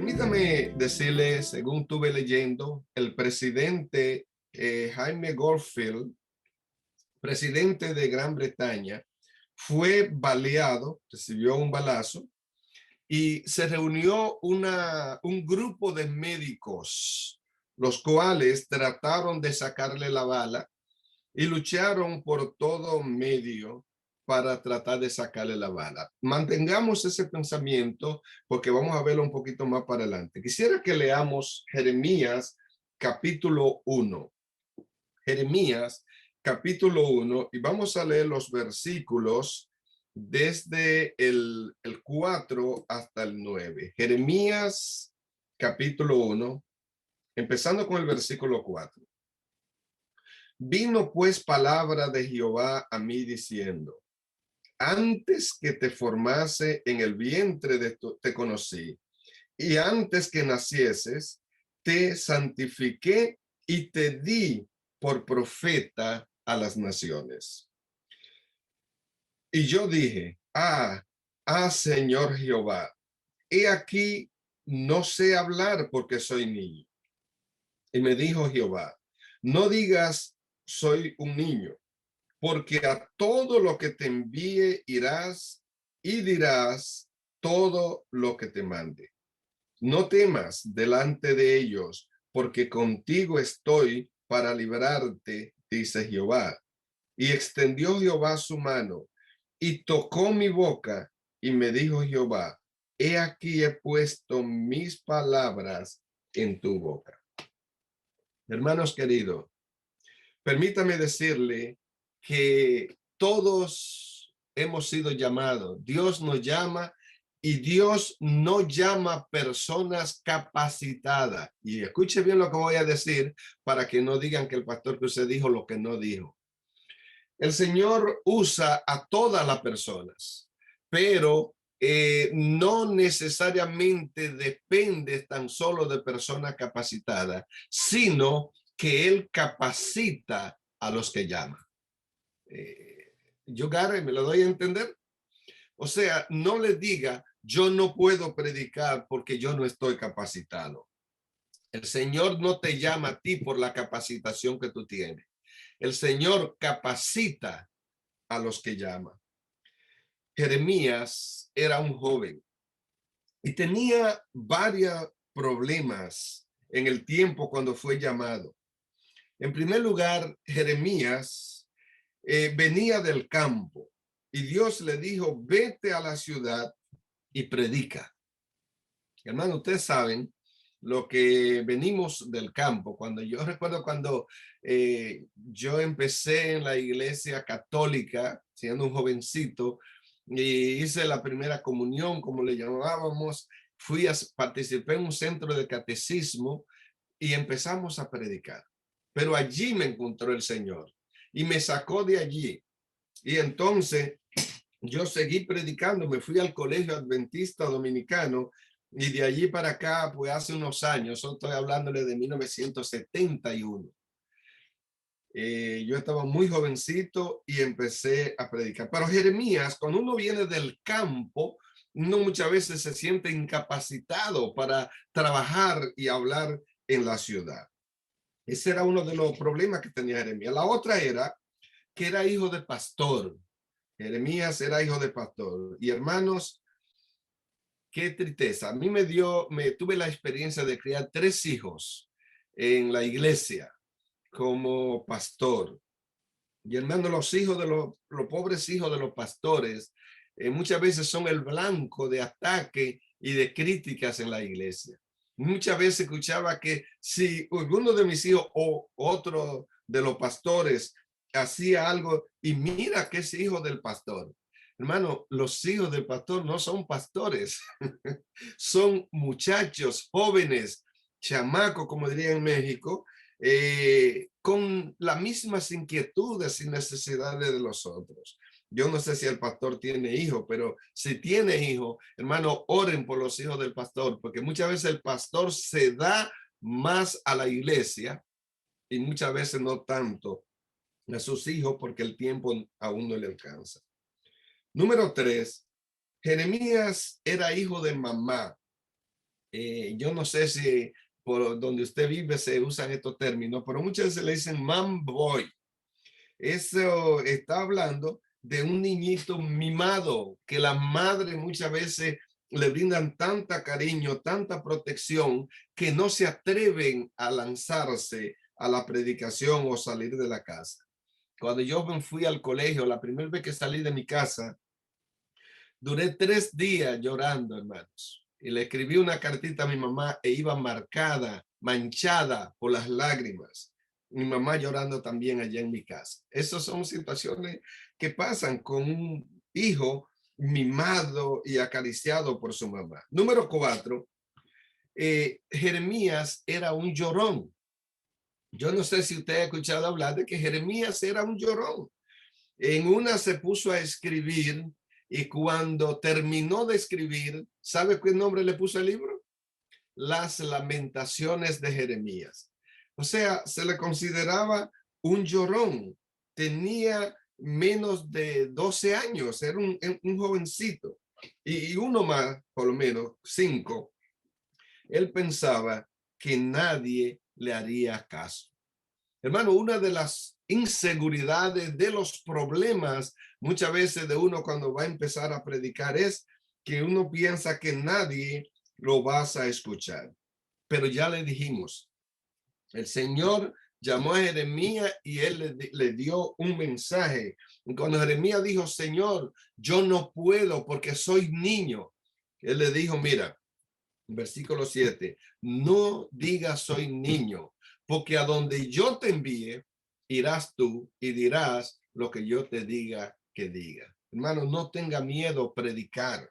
Permítame decirle, según estuve leyendo, el presidente Jaime Garfield, presidente de Gran Bretaña, fue baleado, recibió un balazo y se reunió un grupo de médicos, los cuales trataron de sacarle la bala y lucharon por todo medio para tratar de sacarle la bala. Mantengamos ese pensamiento porque vamos a verlo un poquito más para adelante. Quisiera que leamos Jeremías capítulo 1. Jeremías capítulo 1 y vamos a leer los versículos desde el 4 hasta el 9. Jeremías capítulo 1, empezando con el versículo 4. Vino pues palabra de Jehová a mí diciendo: antes que te formase en el vientre te conocí, y antes que nacieses, te santifiqué y te di por profeta a las naciones. Y yo dije: Señor Jehová, he aquí, no sé hablar porque soy niño. Y me dijo Jehová: no digas soy un niño, porque a todo lo que te envíe irás y dirás todo lo que te mande. No temas delante de ellos, porque contigo estoy para librarte, dice Jehová. Y extendió Jehová su mano y tocó mi boca, y me dijo Jehová: he aquí he puesto mis palabras en tu boca. Hermanos queridos, permítame decirle que todos hemos sido llamados. Dios nos llama y Dios no llama personas capacitadas. Y escuche bien lo que voy a decir para que no digan que el pastor que usted dijo lo que no dijo. El Señor usa a todas las personas, pero no necesariamente depende tan solo de personas capacitadas, sino que Él capacita a los que llama. Yo, Gary, ¿me lo doy a entender? O sea, no le diga: yo no puedo predicar porque yo no estoy capacitado. El Señor no te llama a ti por la capacitación que tú tienes. El Señor capacita a los que llama. Jeremías era un joven y tenía varios problemas en el tiempo cuando fue llamado. En primer lugar, Jeremías venía del campo y Dios le dijo: vete a la ciudad y predica. Hermano, ustedes saben lo que venimos del campo. Cuando yo recuerdo cuando yo empecé en la iglesia católica, siendo un jovencito, y hice la primera comunión, como le llamábamos, participé en un centro de catecismo y empezamos a predicar. Pero allí me encontró el Señor y me sacó de allí. Y entonces yo seguí predicando, me fui al colegio adventista dominicano y de allí para acá, pues hace unos años, estoy hablándole de 1971. Yo estaba muy jovencito y empecé a predicar. Pero Jeremías, cuando uno viene del campo, uno muchas veces se siente incapacitado para trabajar y hablar en la ciudad. Ese era uno de los problemas que tenía Jeremías. La otra era que era hijo de pastor. Jeremías era hijo de pastor. Y hermanos, qué tristeza. A mí tuve la experiencia de criar 3 hijos en la iglesia como pastor. Y hermano, los hijos de los pobres hijos de los pastores muchas veces son el blanco de ataque y de críticas en la iglesia. Muchas veces escuchaba que si alguno de mis hijos o otro de los pastores hacía algo, y mira que es hijo del pastor. Hermano, los hijos del pastor no son pastores, son muchachos jóvenes, chamacos, como diría en México, con las mismas inquietudes y necesidades de los otros. Yo no sé si el pastor tiene hijos, pero si tiene hijos, hermano, oren por los hijos del pastor, porque muchas veces el pastor se da más a la iglesia y muchas veces no tanto a sus hijos porque el tiempo aún no le alcanza. Número 3, Jeremías era hijo de mamá Yo no sé si por donde usted vive se usan estos términos, pero muchas veces le dicen man boy. Eso está hablando de un niñito mimado que las madres muchas veces le brindan tanta cariño, tanta protección, que no se atreven a lanzarse a la predicación o salir de la casa. Cuando yo me fui al colegio, la primera vez que salí de mi casa, duré 3 días llorando, hermanos. Y le escribí una cartita a mi mamá e iba marcada, manchada por las lágrimas. Mi mamá llorando también allá en mi casa. Esas son situaciones que pasan con un hijo mimado y acariciado por su mamá. Número 4, Jeremías era un llorón. Yo no sé si usted ha escuchado hablar de que Jeremías era un llorón. En una se puso a escribir y cuando terminó de escribir, ¿sabe qué nombre le puso el libro? Las Lamentaciones de Jeremías. O sea, se le consideraba un llorón. Tenía menos de 12 años, era un jovencito. Y uno más, por lo menos 5, él pensaba que nadie le haría caso. Hermano, una de las inseguridades, de los problemas muchas veces de uno cuando va a empezar a predicar es que uno piensa que nadie lo vas a escuchar. Pero ya le dijimos, el Señor llamó a Jeremías y él le dio un mensaje. Y cuando Jeremías dijo, Señor, yo no puedo porque soy niño, él le dijo, mira, versículo 7, no digas soy niño, porque a donde yo te envíe, irás tú y dirás lo que yo te diga que diga. Hermano, no tenga miedo a predicar.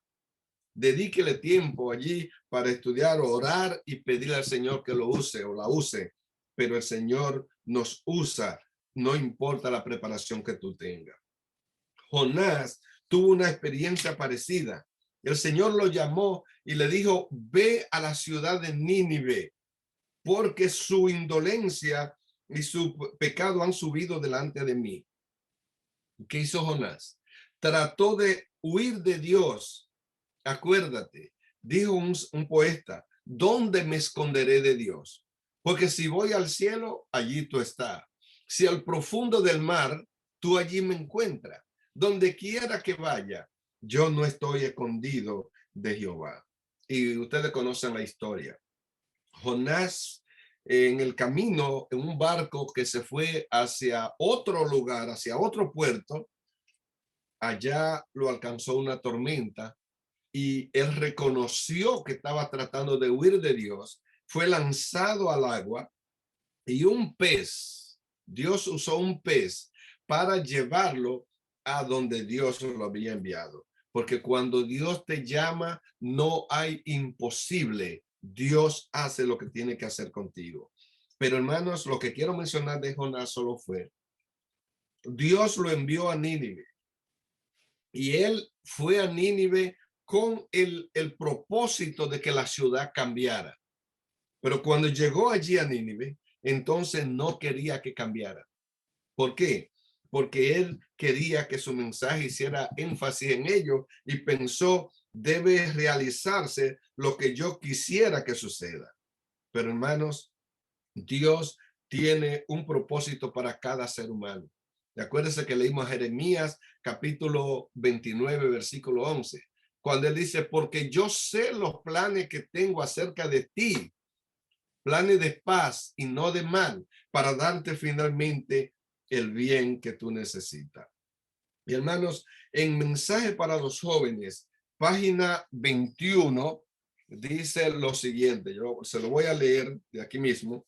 Dedíquele tiempo allí para estudiar, orar y pedirle al Señor que lo use o la use. Pero el Señor nos usa, no importa la preparación que tú tengas. Jonás tuvo una experiencia parecida. El Señor lo llamó y le dijo, ve a la ciudad de Nínive, porque su indolencia y su pecado han subido delante de mí. ¿Qué hizo Jonás? Trató de huir de Dios. Acuérdate, dijo un poeta, ¿dónde me esconderé de Dios? Porque si voy al cielo, allí tú estás. Si al profundo del mar, tú allí me encuentras. Donde quiera que vaya, yo no estoy escondido de Jehová. Y ustedes conocen la historia. Jonás en el camino, en un barco que se fue hacia otro lugar, hacia otro puerto, allá lo alcanzó una tormenta y él reconoció que estaba tratando de huir de Dios, fue lanzado al agua y un pez, Dios usó un pez para llevarlo a donde Dios lo había enviado. Porque cuando Dios te llama, no hay imposible. Dios hace lo que tiene que hacer contigo. Pero hermanos, lo que quiero mencionar de Jonás solo fue, Dios lo envió a Nínive y él fue a Nínive con el propósito de que la ciudad cambiara. Pero cuando llegó allí a Nínive, entonces no quería que cambiara. ¿Por qué? Porque él quería que su mensaje hiciera énfasis en ello y pensó, debe realizarse lo que yo quisiera que suceda. Pero hermanos, Dios tiene un propósito para cada ser humano. Acuérdense que leímos a Jeremías capítulo 29, versículo 11, cuando él dice, porque yo sé los planes que tengo acerca de ti, planes de paz y no de mal, para darte finalmente el bien que tú necesitas. Y hermanos, en Mensaje para los Jóvenes, página 21, dice lo siguiente, yo se lo voy a leer de aquí mismo.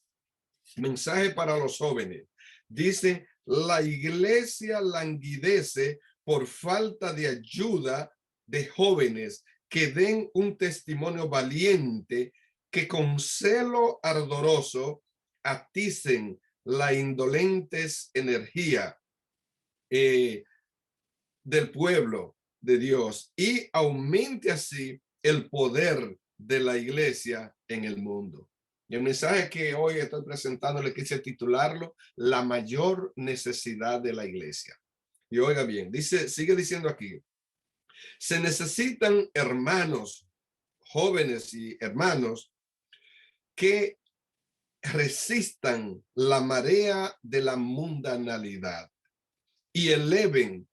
Mensaje para los jóvenes. Dice, la iglesia languidece por falta de ayuda de jóvenes que den un testimonio valiente, que con celo ardoroso aticen la indolentes energía del pueblo de Dios y aumente así el poder de la iglesia en el mundo. Y el mensaje que hoy estoy presentando le quise titularlo La mayor necesidad de la iglesia. Y oiga bien, dice, sigue diciendo aquí, se necesitan hermanos jóvenes y hermanos, que resistan la marea de la mundanalidad y eleven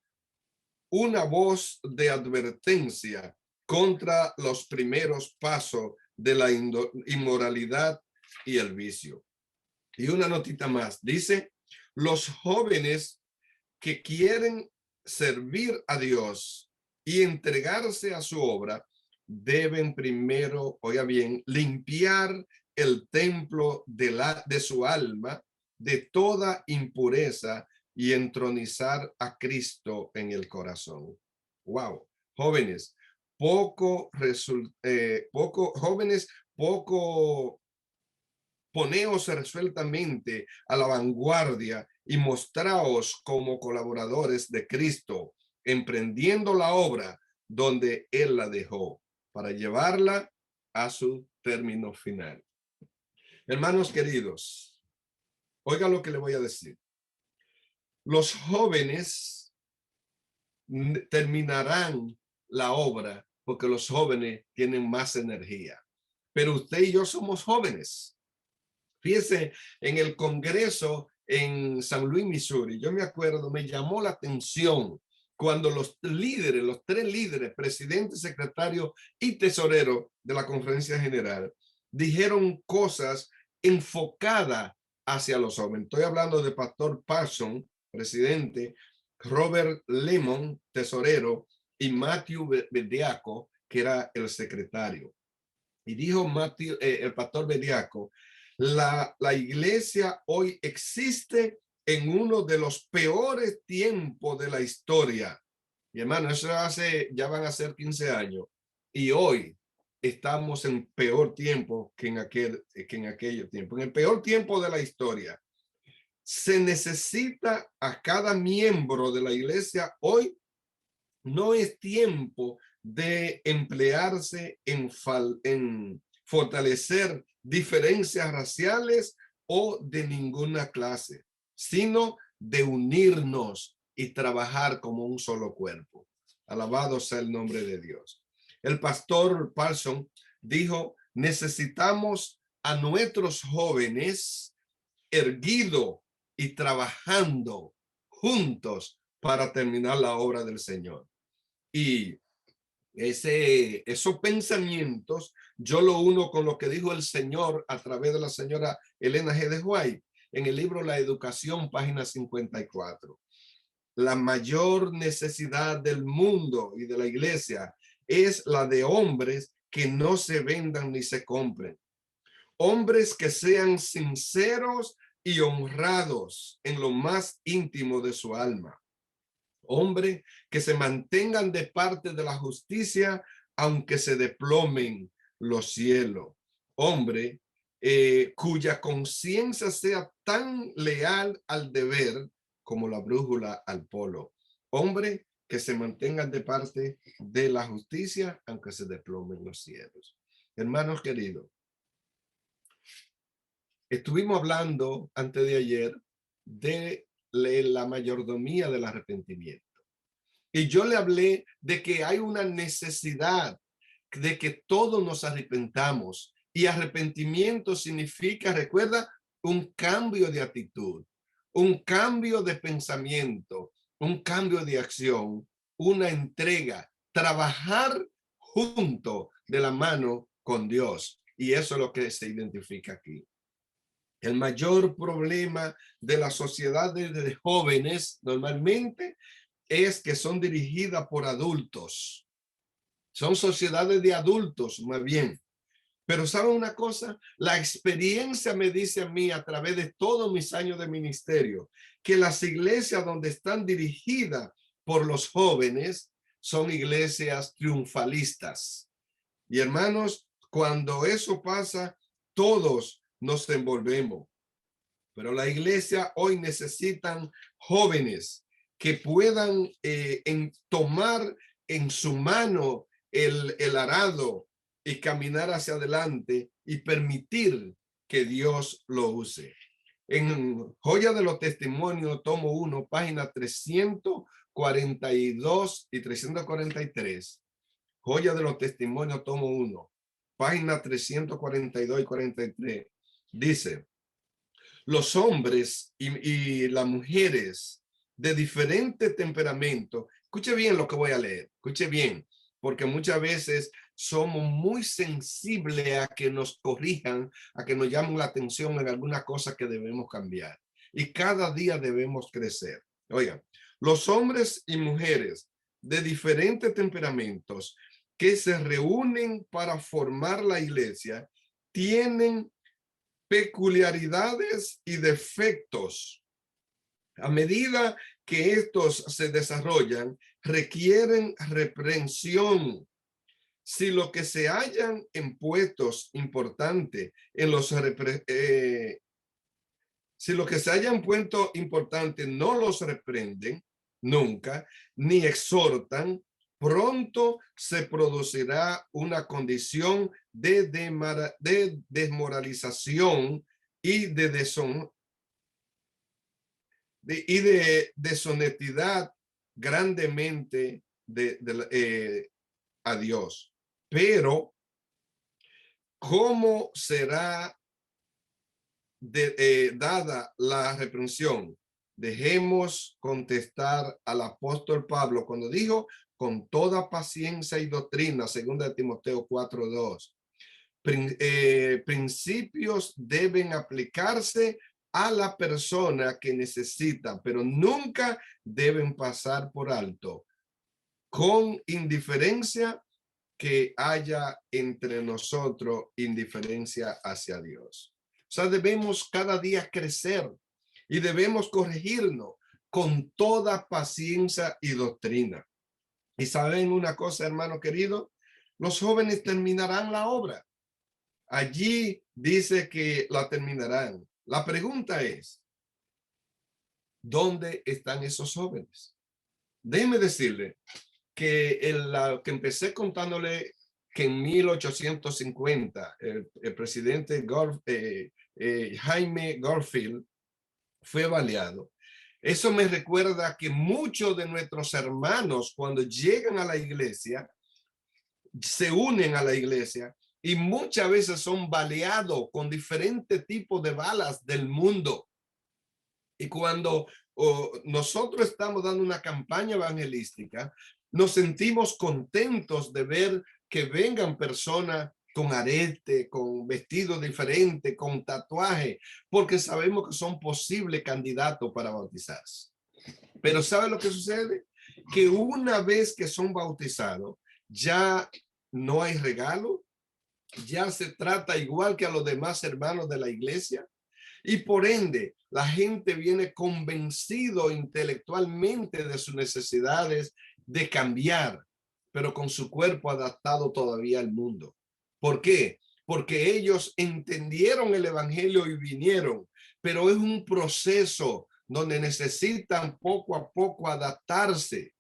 una voz de advertencia contra los primeros pasos de la inmoralidad y el vicio. Y una notita más, dice, los jóvenes que quieren servir a Dios y entregarse a su obra deben primero, oiga bien, limpiar el templo de su alma de toda impureza y entronizar a Cristo en el corazón. Wow, jóvenes, poco poneos resueltamente a la vanguardia y mostraos como colaboradores de Cristo, emprendiendo la obra donde Él la dejó, para llevarla a su término final. Hermanos queridos, oiga lo que le voy a decir. Los jóvenes terminarán la obra porque los jóvenes tienen más energía. Pero usted y yo somos jóvenes. Fíjese, en el Congreso en San Luis, Missouri, yo me acuerdo, me llamó la atención cuando los tres líderes, presidente, secretario y tesorero de la conferencia general, dijeron cosas enfocadas hacia los jóvenes. Estoy hablando de Pastor Parson, presidente, Robert Lemon, tesorero, y Matthew Bediaco, que era el secretario. Y dijo el pastor Bediaco, la iglesia hoy existe en uno de los peores tiempos de la historia. Y hermano, eso ya van a ser 15 años. Y hoy estamos en peor tiempo que en aquello tiempo. En el peor tiempo de la historia. Se necesita a cada miembro de la iglesia hoy. No es tiempo de emplearse en fortalecer diferencias raciales o de ninguna clase, sino de unirnos y trabajar como un solo cuerpo. Alabado sea el nombre de Dios. El pastor Parson dijo, necesitamos a nuestros jóvenes erguidos y trabajando juntos para terminar la obra del Señor. Y esos pensamientos yo lo uno con lo que dijo el Señor a través de la señora Elena G. de White en el libro La Educación, página 54. La mayor necesidad del mundo y de la iglesia es la de hombres que no se vendan ni se compren. Hombres que sean sinceros y honrados en lo más íntimo de su alma. Hombre, que se mantengan de parte de la justicia, aunque se desplomen los cielos. Hombre, cuya conciencia sea tan leal al deber como la brújula al polo. Hombre, que se mantengan de parte de la justicia, aunque se desplomen los cielos. Hermanos queridos, estuvimos hablando antes de ayer de la mayordomía del arrepentimiento. Y yo le hablé de que hay una necesidad de que todos nos arrepentamos. Y arrepentimiento significa, recuerda, un cambio de actitud, un cambio de pensamiento, un cambio de acción, una entrega, trabajar junto de la mano con Dios. Y eso es lo que se identifica aquí. El mayor problema de la sociedad de jóvenes normalmente es que son dirigidas por adultos. Son sociedades de adultos, más bien. Pero ¿saben una cosa? La experiencia me dice a mí a través de todos mis años de ministerio que las iglesias donde están dirigidas por los jóvenes son iglesias triunfalistas. Y hermanos, cuando eso pasa, todos nos envolvemos. Pero la iglesia hoy necesitan jóvenes que puedan tomar en su mano el arado y caminar hacia adelante y permitir que Dios lo use. En Joya de los Testimonios, tomo 1, página 342 y 343. Joya de los Testimonios, tomo 1, página 342 y 43, dice, los hombres y las mujeres de diferente temperamento, escuche bien lo que voy a leer, escuche bien, porque muchas veces somos muy sensibles a que nos corrijan, a que nos llamen la atención en alguna cosa que debemos cambiar. Y cada día debemos crecer. Oigan, los hombres y mujeres de diferentes temperamentos que se reúnen para formar la iglesia tienen peculiaridades y defectos. A medida que estos se desarrollan, requieren reprensión. Si lo que se hallan en puestos importantes en los si lo que se haya en puesto importante no los reprenden nunca, ni exhortan, pronto se producirá una condición de desmoralización y de deshonestidad grandemente a Dios. Pero, ¿cómo será dada la reprensión? Dejemos contestar al apóstol Pablo cuando dijo con toda paciencia y doctrina, segunda de Timoteo 4:2. Principios deben aplicarse a la persona que necesita, pero nunca deben pasar por alto con indiferencia que haya entre nosotros indiferencia hacia Dios. O sea, debemos cada día crecer y debemos corregirnos con toda paciencia y doctrina. Y saben una cosa, hermano querido, los jóvenes terminarán la obra. Allí dice que la terminarán. La pregunta es, ¿dónde están esos jóvenes? Déjeme decirle que que empecé contándole que en 1850 el presidente Jaime Garfield fue baleado. Eso me recuerda que muchos de nuestros hermanos cuando llegan a la iglesia, se unen a la iglesia y muchas veces son baleados con diferentes tipos de balas del mundo. Y cuando nosotros estamos dando una campaña evangelística, nos sentimos contentos de ver que vengan personas con arete, con vestido diferente, con tatuaje, porque sabemos que son posibles candidatos para bautizarse. Pero ¿sabe lo que sucede? Que una vez que son bautizados, ya no hay regalo, ya se trata igual que a los demás hermanos de la iglesia. Y por ende, la gente viene convencido intelectualmente de sus necesidades de cambiar, pero con su cuerpo adaptado todavía al mundo. ¿Por qué? Porque ellos entendieron el evangelio y vinieron, pero es un proceso donde necesitan poco a poco adaptarse.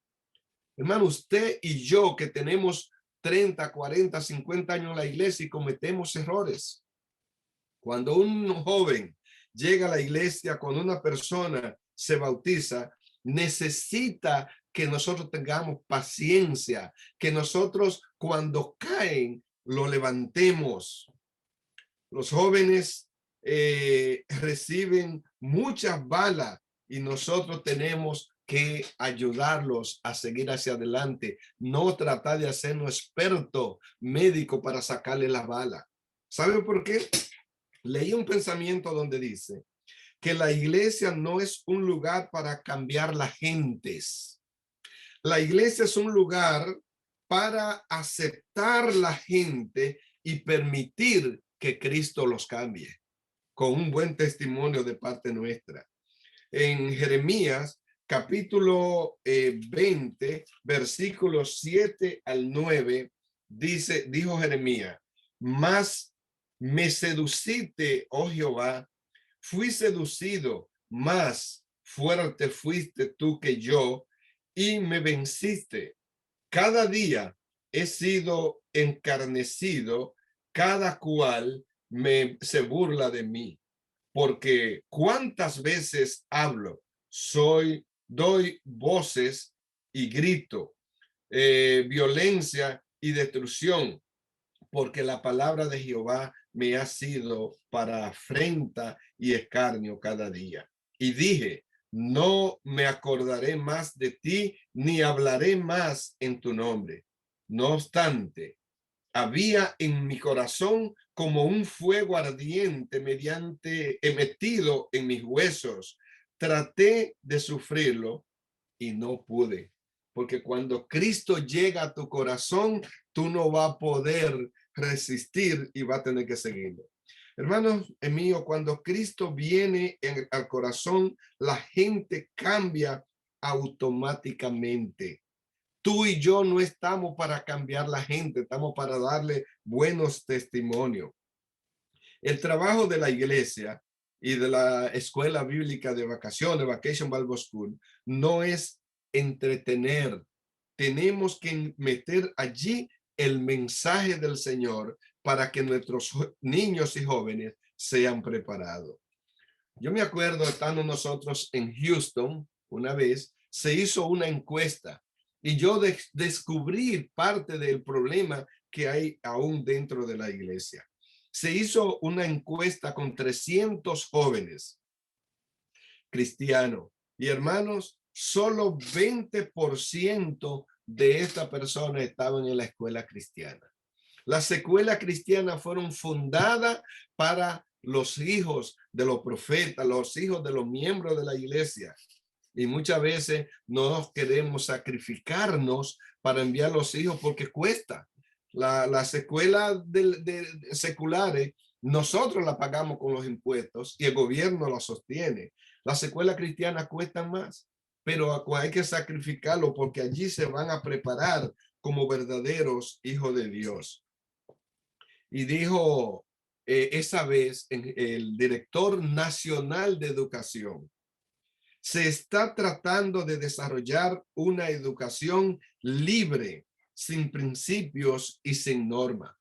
Hermano, usted y yo que tenemos 30, 40, 50 años en la iglesia y cometemos errores. Cuando un joven llega a la iglesia, cuando una persona se bautiza, necesita que nosotros tengamos paciencia, que nosotros cuando caen lo levantemos. Los jóvenes reciben muchas balas y nosotros tenemos que ayudarlos a seguir hacia adelante, no tratar de hacernos experto médico para sacarle las balas. ¿Sabe por qué? Leí un pensamiento donde dice que la iglesia no es un lugar para cambiar las gentes. La iglesia es un lugar para aceptar la gente y permitir que Cristo los cambie con un buen testimonio de parte nuestra. En Jeremías capítulo 20, versículos 7 al 9, dijo Jeremías, mas me seduciste, oh Jehová, fui seducido, más fuerte fuiste tú que yo, y me venciste. Cada día he sido encarnecido, cada cual se burla de mí, porque cuántas veces hablo, doy voces y grito, violencia y destrucción, porque la palabra de Jehová me ha sido para afrenta y escarnio cada día. Y dije, no me acordaré más de ti, ni hablaré más en tu nombre. No obstante, había en mi corazón como un fuego ardiente metido en mis huesos. Traté de sufrirlo y no pude, porque cuando Cristo llega a tu corazón, tú no vas a poder resistir y va a tener que seguirlo. Hermanos míos, cuando Cristo viene al corazón, la gente cambia automáticamente. Tú y yo no estamos para cambiar la gente, estamos para darle buenos testimonios. El trabajo de la iglesia y de la escuela bíblica de vacaciones, Vacation Bible School, no es entretener. Tenemos que meter allí el mensaje del Señor para que nuestros niños y jóvenes sean preparados. Yo me acuerdo estando nosotros en Houston una vez, se hizo una encuesta y yo descubrí parte del problema que hay aún dentro de la iglesia. Se hizo una encuesta con 300 jóvenes cristianos y hermanos, solo 20% de esta persona estaban en la escuela cristiana. Las escuelas cristianas fueron fundadas para los hijos de los profetas, los hijos de los miembros de la iglesia. Y muchas veces no queremos sacrificarnos para enviar los hijos porque cuesta. Las escuelas seculares, nosotros las pagamos con los impuestos y el gobierno las sostiene. Las escuelas cristianas cuestan más, pero hay que sacrificarlo porque allí se van a preparar como verdaderos hijos de Dios. Y dijo esa vez el director nacional de educación, se está tratando de desarrollar una educación libre, sin principios y sin norma.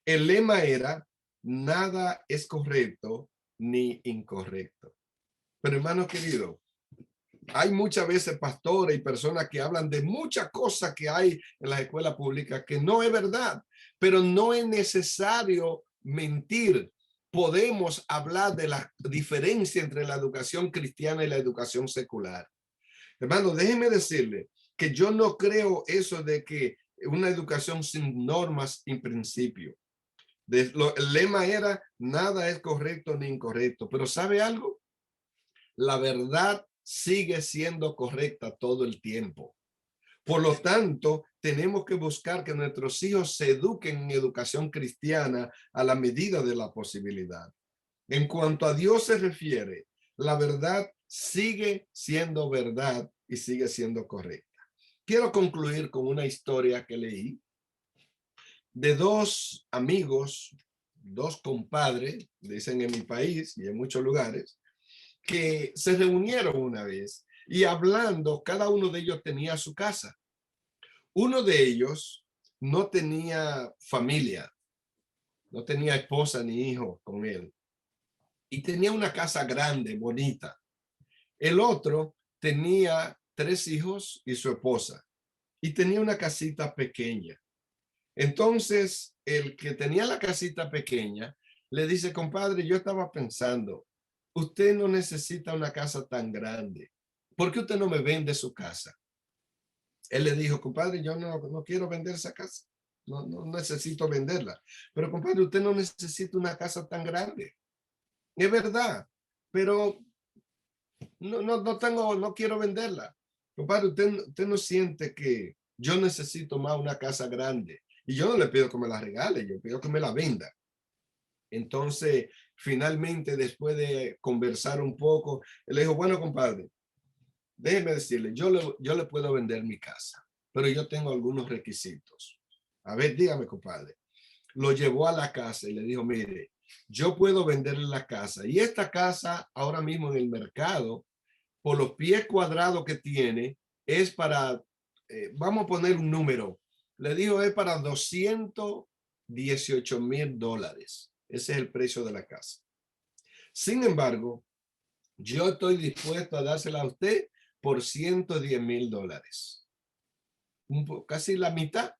El lema era, nada es correcto ni incorrecto. Pero hermano querido, hay muchas veces pastores y personas que hablan de muchas cosas que hay en las escuelas públicas que no es verdad, pero no es necesario mentir. Podemos hablar de la diferencia entre la educación cristiana y la educación secular. Hermano, déjeme decirle que yo no creo eso de que una educación sin normas y principios. El lema era, nada es correcto ni incorrecto, pero ¿sabe algo? La verdad sigue siendo correcta todo el tiempo. Por lo tanto, tenemos que buscar que nuestros hijos se eduquen en educación cristiana a la medida de la posibilidad. En cuanto a Dios se refiere, la verdad sigue siendo verdad y sigue siendo correcta. Quiero concluir con una historia que leí de dos amigos, dos compadres, dicen en mi país y en muchos lugares, que se reunieron una vez y hablando, cada uno de ellos tenía su casa. Uno de ellos no tenía familia, no tenía esposa ni hijo con él y tenía una casa grande, bonita. El otro tenía 3 hijos y su esposa y tenía una casita pequeña. Entonces, el que tenía la casita pequeña le dice, compadre, yo estaba pensando, usted no necesita una casa tan grande. ¿Por qué usted no me vende su casa? Él le dijo, compadre, yo no quiero vender esa casa. No necesito venderla. Pero, compadre, usted no necesita una casa tan grande. Es verdad, pero no quiero venderla. Compadre, usted no siente que yo necesito más una casa grande. Y yo no le pido que me la regale, yo pido que me la venda. Entonces, finalmente, después de conversar un poco, él le dijo, bueno, compadre, déjeme decirle, yo le puedo vender mi casa, pero yo tengo algunos requisitos. A ver, dígame, compadre. Lo llevó a la casa y le dijo, mire, yo puedo venderle la casa. Y esta casa ahora mismo en el mercado, por los pies cuadrados que tiene, es para, vamos a poner un número. Le dijo, es para $218,000. Ese es el precio de la casa. Sin embargo, yo estoy dispuesto a dársela a usted por $110,000. Casi la mitad.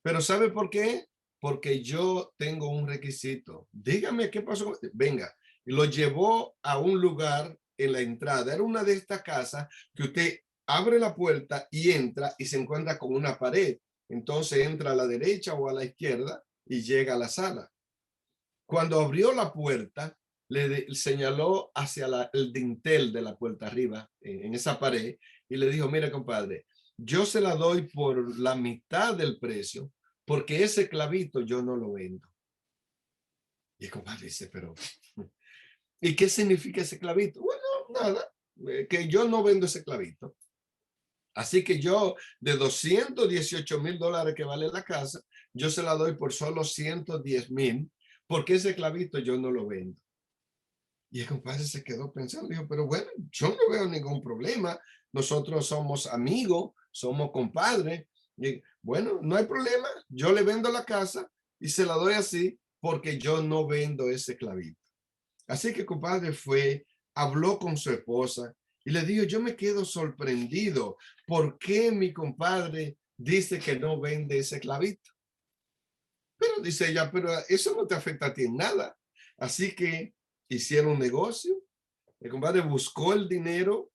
Pero ¿sabe por qué? porque yo tengo un requisito. Dígame qué pasó. Venga, y lo llevó a un lugar en la entrada. Era una de estas casas que usted abre la puerta y entra y se encuentra con una pared. Entonces entra a la derecha o a la izquierda y llega a la sala. Cuando abrió la puerta, señaló hacia el dintel de la puerta arriba, en esa pared, y le dijo, mira, compadre, yo se la doy por la mitad del precio, porque ese clavito yo no lo vendo. Y el compadre dice, pero, ¿y qué significa ese clavito? Bueno, nada, que yo no vendo ese clavito. Así que yo, de $218,000 que vale la casa, yo se la doy por solo 110,000, porque ese clavito yo no lo vendo. Y el compadre se quedó pensando, dijo, pero bueno, yo no veo ningún problema. Nosotros somos amigos, somos compadres. Y bueno, no hay problema. Yo le vendo la casa y se la doy así porque yo no vendo ese clavito. Así que compadre fue, habló con su esposa y le dijo, yo me quedo sorprendido. ¿Por qué mi compadre dice que no vende ese clavito? Pero dice ella, pero eso no te afecta a ti en nada. Así que hicieron un negocio. El compadre buscó el dinero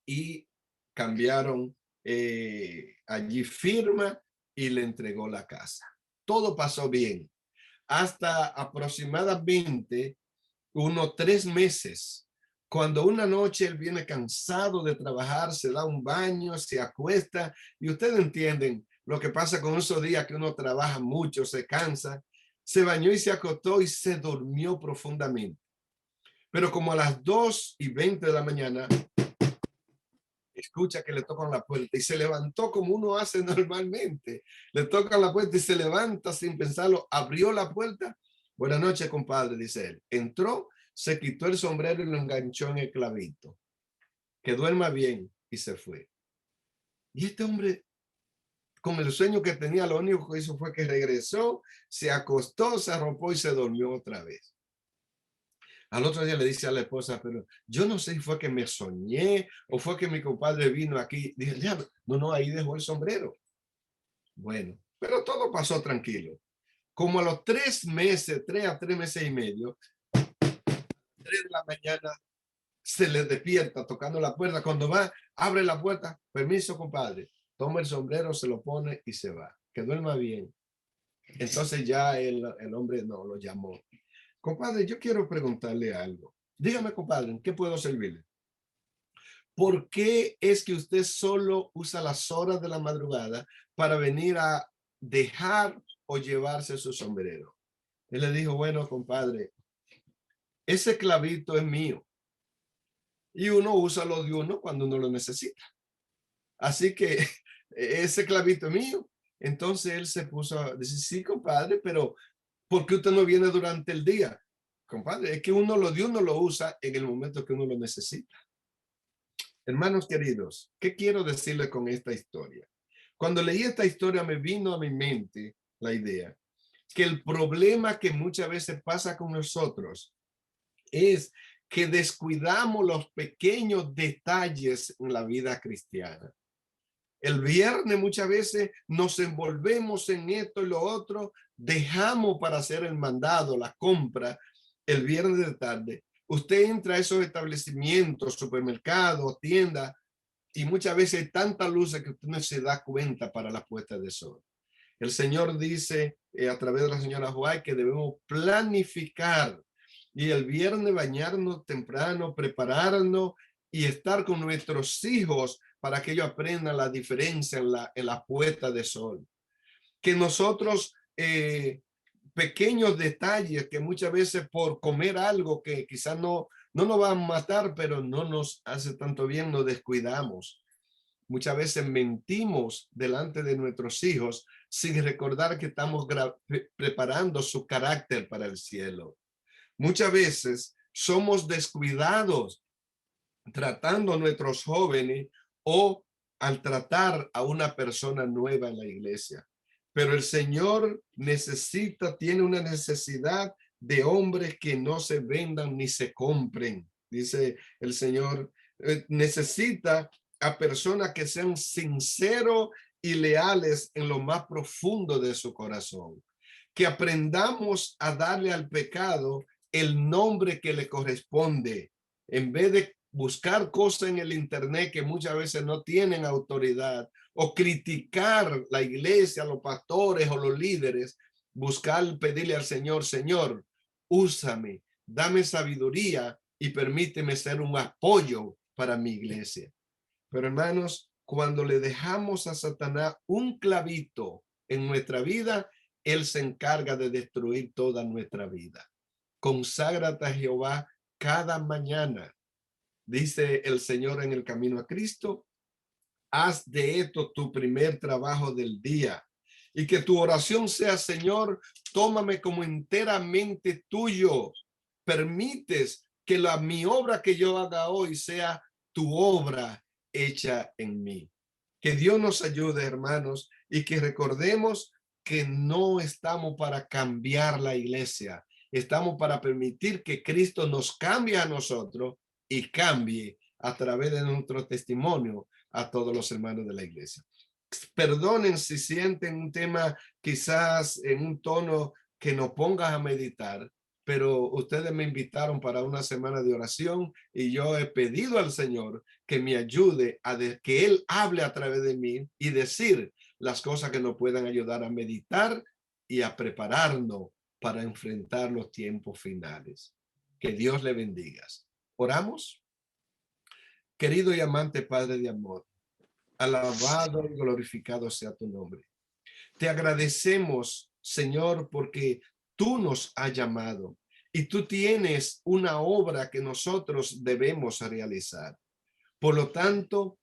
y cambiaron allí firma y le entregó la casa. Todo pasó bien. Hasta aproximadamente unos 3 meses, cuando una noche él viene cansado de trabajar, se da un baño, se acuesta, y ustedes entienden lo que pasa con esos días que uno trabaja mucho, se cansa, se bañó y se acostó y se durmió profundamente. Pero como a las 2:20 de la mañana, escucha que le tocan la puerta y se levantó como uno hace normalmente. Le tocan la puerta y se levanta sin pensarlo, abrió la puerta. Buenas noches, compadre, dice él. Entró, se quitó el sombrero y lo enganchó en el clavito. Que duerma bien, y se fue. Y este hombre, con el sueño que tenía, lo único que hizo fue que regresó, se acostó, se arropó y se durmió otra vez. Al otro día le dice a la esposa, pero yo no sé si fue que me soñé o fue que mi compadre vino aquí. Dije, ya, no, ahí dejó el sombrero. Bueno, pero todo pasó tranquilo. Como a los 3 meses, 3 a 3 meses y medio, 3 de la mañana, se le despierta tocando la puerta. Cuando va, abre la puerta. Permiso, compadre. Toma el sombrero, se lo pone y se va. Que duerma bien. Entonces ya el hombre no lo llamó. Compadre, yo quiero preguntarle algo. Dígame, compadre, ¿en qué puedo servirle? ¿Por qué es que usted solo usa las horas de la madrugada para venir a dejar o llevarse su sombrero? Él le dijo, bueno, compadre, ese clavito es mío y uno usa lo de uno cuando uno lo necesita. Así que ese clavito es mío. Entonces él se puso a decir, sí, compadre, pero ¿por qué usted no viene durante el día? Compadre, es que uno lo de uno lo usa en el momento que uno lo necesita. Hermanos queridos, ¿qué quiero decirles con esta historia? Cuando leí esta historia me vino a mi mente la idea que el problema que muchas veces pasa con nosotros es que descuidamos los pequeños detalles en la vida cristiana. El viernes muchas veces nos envolvemos en esto y lo otro, dejamos para hacer el mandado, la compra, el viernes de tarde. Usted entra a esos establecimientos, supermercados, tiendas, y muchas veces hay tanta luz que usted no se da cuenta para la puesta de sol. El Señor dice a través de la señora White que debemos planificar y el viernes bañarnos temprano, prepararnos y estar con nuestros hijos para que ellos aprendan la diferencia en la puesta de sol. Que nosotros, pequeños detalles que muchas veces por comer algo que quizás no nos va a matar, pero no nos hace tanto bien, nos descuidamos. Muchas veces mentimos delante de nuestros hijos sin recordar que estamos preparando su carácter para el cielo. Muchas veces somos descuidados tratando a nuestros jóvenes o al tratar a una persona nueva en la iglesia. Pero el Señor tiene una necesidad de hombres que no se vendan ni se compren. Dice el Señor, necesita a personas que sean sinceros y leales en lo más profundo de su corazón. que aprendamos a darle al pecado el nombre que le corresponde, en vez de buscar cosas en el internet que muchas veces no tienen autoridad, o criticar la iglesia, los pastores o los líderes. Buscar, pedirle al Señor, Señor, úsame, dame sabiduría y permíteme ser un apoyo para mi iglesia. Pero hermanos, cuando le dejamos a Satanás un clavito en nuestra vida, él se encarga de destruir toda nuestra vida. Conságrate a Jehová cada mañana, dice el Señor en el camino a Cristo. Haz de esto tu primer trabajo del día y que tu oración sea: Señor, tómame como enteramente tuyo. Permites que mi obra que yo haga hoy sea tu obra hecha en mí. Que Dios nos ayude, hermanos, y que recordemos que no estamos para cambiar la iglesia. Estamos para permitir que Cristo nos cambie a nosotros y cambie a través de nuestro testimonio a todos los hermanos de la iglesia. Perdonen si sienten un tema quizás en un tono que nos ponga a meditar, pero ustedes me invitaron para una semana de oración y yo he pedido al Señor que me ayude a que Él hable a través de mí y decir las cosas que nos puedan ayudar a meditar y a prepararnos para enfrentar los tiempos finales. Que Dios le bendiga. ¿Oramos? Querido y amante Padre de amor, alabado y glorificado sea tu nombre. Te agradecemos, Señor, porque tú nos has llamado y tú tienes una obra que nosotros debemos realizar. Por lo tanto,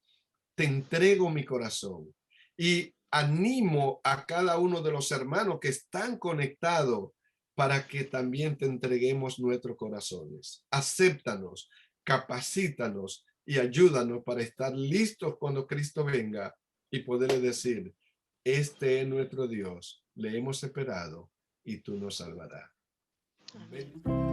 te entrego mi corazón y animo a cada uno de los hermanos que están conectados para que también te entreguemos nuestros corazones. Acéptanos, capacítanos y ayúdanos para estar listos cuando Cristo venga y poderle decir: este es nuestro Dios, le hemos esperado y tú nos salvarás. Amén.